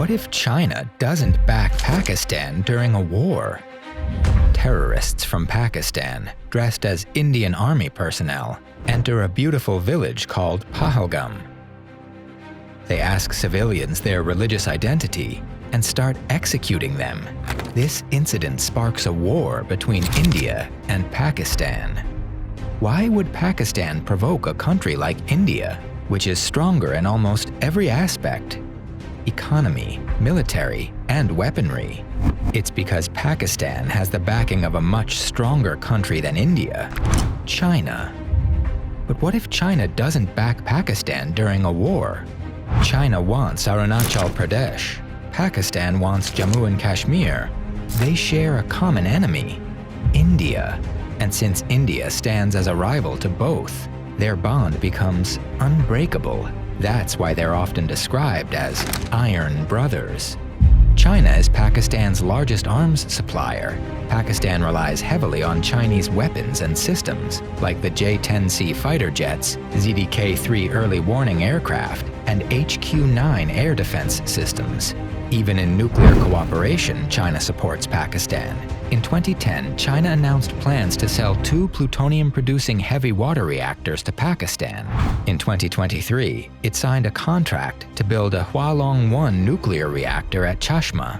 What if China doesn't back Pakistan during a war? Terrorists from Pakistan, dressed as Indian Army personnel, enter a beautiful village called Pahalgam. They ask civilians their religious identity and start executing them. This incident sparks a war between India and Pakistan. Why would Pakistan provoke a country like India, which is stronger in almost every aspect? Economy, military, and weaponry. It's because Pakistan has the backing of a much stronger country than India, China. But what if China doesn't back Pakistan during a war? China wants Arunachal Pradesh. Pakistan wants Jammu and Kashmir. They share a common enemy, India. And since India stands as a rival to both, their bond becomes unbreakable. That's why they're often described as iron brothers. China is Pakistan's largest arms supplier. Pakistan relies heavily on Chinese weapons and systems, like the J-10C fighter jets, ZDK-3 early warning aircraft, and HQ-9 air defense systems. Even in nuclear cooperation, China supports Pakistan. In 2010, China announced plans to sell 2 plutonium-producing heavy water reactors to Pakistan. In 2023, it signed a contract to build a Hualong-1 nuclear reactor at Chashma.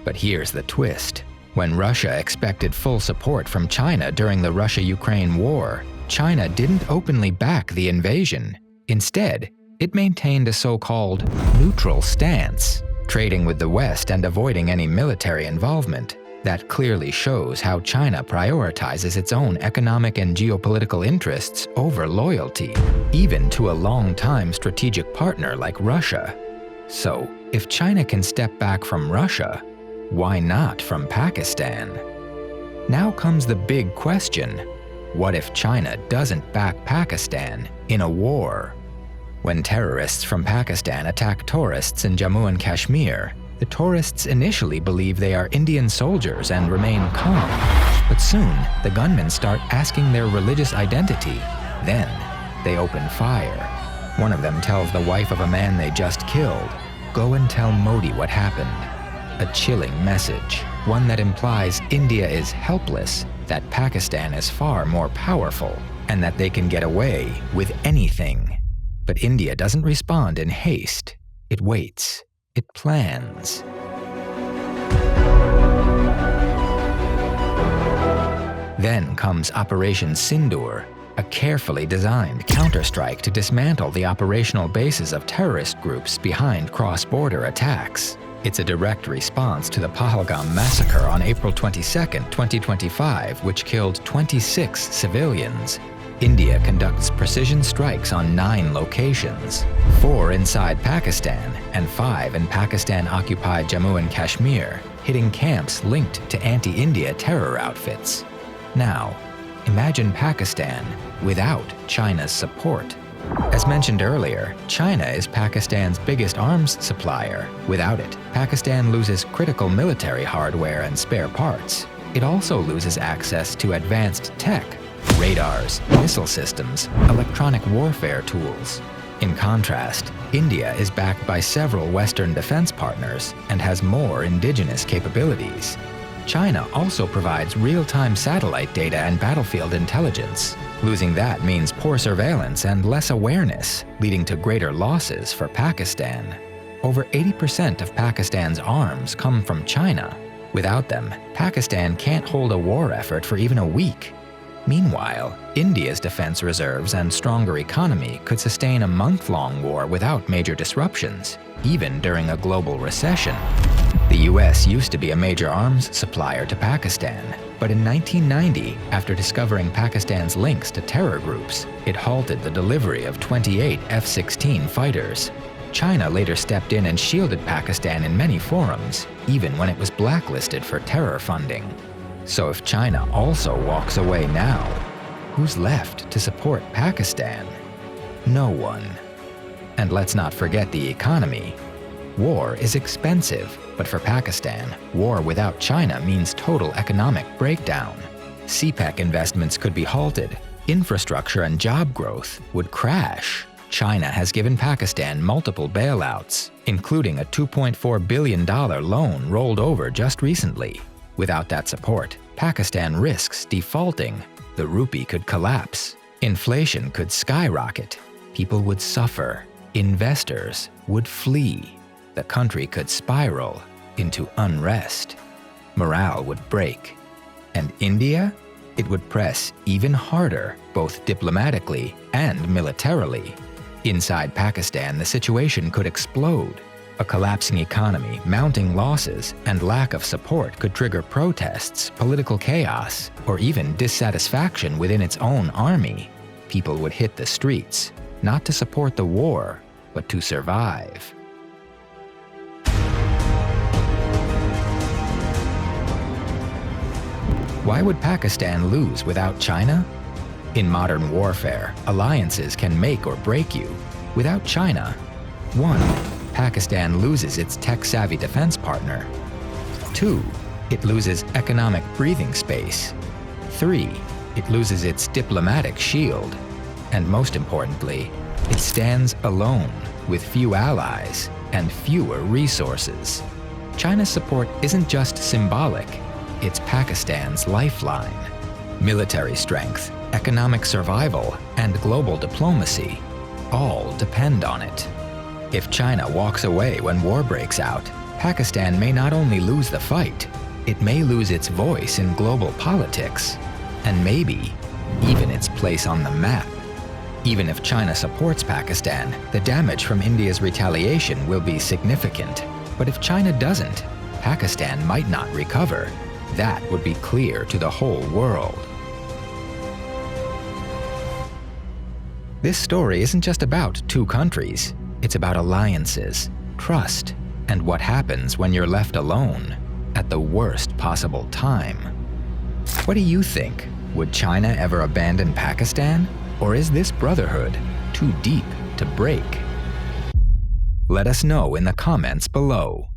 But here's the twist. When Russia expected full support from China during the Russia-Ukraine war, China didn't openly back the invasion. Instead, it maintained a so-called neutral stance, trading with the West and avoiding any military involvement. That clearly shows how China prioritizes its own economic and geopolitical interests over loyalty, even to a long-time strategic partner like Russia. So, if China can step back from Russia, why not from Pakistan? Now comes the big question. What if China doesn't back Pakistan in a war? When terrorists from Pakistan attack tourists in Jammu and Kashmir, the tourists initially believe they are Indian soldiers and remain calm. But soon, the gunmen start asking their religious identity. Then, they open fire. One of them tells the wife of a man they just killed, "Go and tell Modi what happened." A chilling message, one that implies India is helpless, that Pakistan is far more powerful, and that they can get away with anything. But India doesn't respond in haste. It waits. It plans. Then comes Operation Sindoor, a carefully designed counterstrike to dismantle the operational bases of terrorist groups behind cross-border attacks. It's a direct response to the Pahalgam massacre on April 22, 2025, which killed 26 civilians. India conducts precision strikes on 9 locations, 4 inside Pakistan and 5 in Pakistan-occupied Jammu and Kashmir, hitting camps linked to anti-India terror outfits. Now, imagine Pakistan without China's support. As mentioned earlier, China is Pakistan's biggest arms supplier. Without it, Pakistan loses critical military hardware and spare parts. It also loses access to advanced tech, radars, missile systems, electronic warfare tools. In contrast, India is backed by several Western defense partners and has more indigenous capabilities. China also provides real-time satellite data and battlefield intelligence. Losing that means poor surveillance and less awareness, leading to greater losses for Pakistan. Over 80% of Pakistan's arms come from China. Without them, Pakistan can't hold a war effort for even a week. Meanwhile, India's defense reserves and stronger economy could sustain a month-long war without major disruptions, even during a global recession. The US used to be a major arms supplier to Pakistan, but in 1990, after discovering Pakistan's links to terror groups, it halted the delivery of 28 F-16 fighters. China later stepped in and shielded Pakistan in many forums, even when it was blacklisted for terror funding. So if China also walks away now, who's left to support Pakistan? No one. And let's not forget the economy. War is expensive, but for Pakistan, war without China means total economic breakdown. CPEC investments could be halted, infrastructure and job growth would crash. China has given Pakistan multiple bailouts, including a $2.4 billion loan rolled over just recently. Without that support, Pakistan risks defaulting. The rupee could collapse. Inflation could skyrocket. People would suffer. Investors would flee. The country could spiral into unrest. Morale would break. And India? It would press even harder, both diplomatically and militarily. Inside Pakistan, the situation could explode. A collapsing economy, mounting losses, and lack of support could trigger protests, political chaos, or even dissatisfaction within its own army. People would hit the streets, not to support the war, but to survive. Why would Pakistan lose without China? In modern warfare, alliances can make or break you. Without China, 1. Pakistan loses its tech-savvy defense partner. 2. It loses economic breathing space. 3. It loses its diplomatic shield. And most importantly, it stands alone with few allies and fewer resources. China's support isn't just symbolic, it's Pakistan's lifeline. Military strength, economic survival, and global diplomacy all depend on it. If China walks away when war breaks out, Pakistan may not only lose the fight, it may lose its voice in global politics, and maybe even its place on the map. Even if China supports Pakistan, the damage from India's retaliation will be significant. But if China doesn't, Pakistan might not recover. That would be clear to the whole world. This story isn't just about two countries. It's about alliances, trust, and what happens when you're left alone at the worst possible time. What do you think? Would China ever abandon Pakistan? Or is this brotherhood too deep to break? Let us know in the comments below.